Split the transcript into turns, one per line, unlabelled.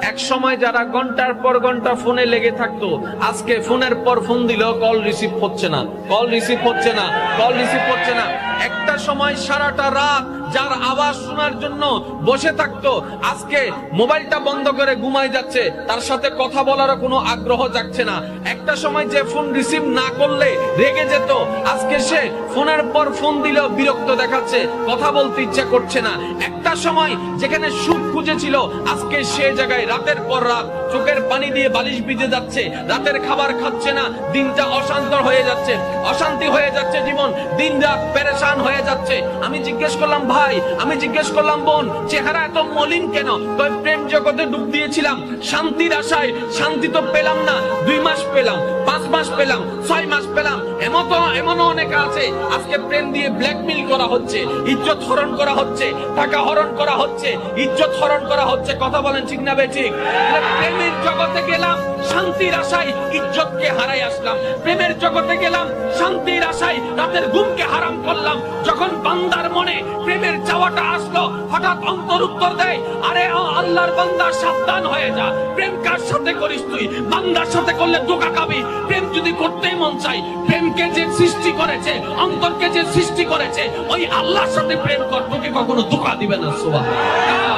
এক সময় যারা ঘন্টার পর ঘন্টা ফোনে লেগে থাকতো, আজকে ফোনের পর ফোন দিলেও কল রিসিভ হচ্ছে না, কল রিসিভ হচ্ছে না, কল রিসিভ হচ্ছে না। একটা সময় সারাটা রাত যার আওয়াজ শোনার জন্য বসে থাকতো, আজকে মোবাইলটা বন্ধ করে ঘুমায় যাচ্ছে, তার সাথে কথা বলার কোনো আগ্রহ জাগছে না। একটা সময় যে ফোন রিসিভ না করলে রেগে যেত, আজকে সে ফোনের পর ফোন দিলেও বিরক্ত দেখাচ্ছে, কথা বলতে ইচ্ছা করছে না। একটা সময় যেখানে সুখ খুঁজেছিল, আজকে সে জায়গায় রাতের পর রাত চোখের পানি দিয়ে বালিশ ভিজে যাচ্ছে, রাতের খাবার খাচ্ছে না, দিনটা অশান্ত হয়ে যাচ্ছে, অশান্তি হয়ে যাচ্ছে জীবন, দিন রাত পেরেশান হয়ে যাচ্ছে। আমি জিজ্ঞেস করলাম ভাই, আমি জিজ্ঞেস করলাম বোন, চেহারা এত মলিন কেন? তো প্রেম জগতে ডুব দিয়েছিলাম শান্তির আশায়, শান্তি তো পেলাম না। 2 মাস পেলাম, 5 মাস পেলাম, 6 মাস পেলাম, এমনও অনেক আছে আজকে প্রেম দিয়ে ব্ল্যাকমেইল করা হচ্ছে, ইজ্জত হরণ করা হচ্ছে, টাকা হরণ করা হচ্ছে, ইজ্জত হরণ করা হচ্ছে। কথা বলেন ঠিক না বেঠিক? প্রেমের জগতে গেলাম শান্তির আশায়, ইজ্জতকে হারাই আসলাম। প্রেমের জগতে গেলাম শান্তির আশায়, রাতের ঘুমকে হারাম করলাম। যখন বান্দার মনে প্রেমের চাওয়াটা আসলো, হঠাৎ অন্তর উত্তর দেয়, আরে আল্লাহর বান্দা সাবধান হয়ে যা, প্রেম কার সাথে করিস তুই? বান্দার সাথে করলে ধোঁকা খাবি। প্রেম যদি করতেই মন চাই, প্রেমকে যে সৃষ্টি করেছে, অন্তরকে যে সৃষ্টি করেছে, ওই আল্লাহর সাথে প্রেম কর, তোকে কখনো ধোঁকা দিবে না। সুবহানাল্লাহ।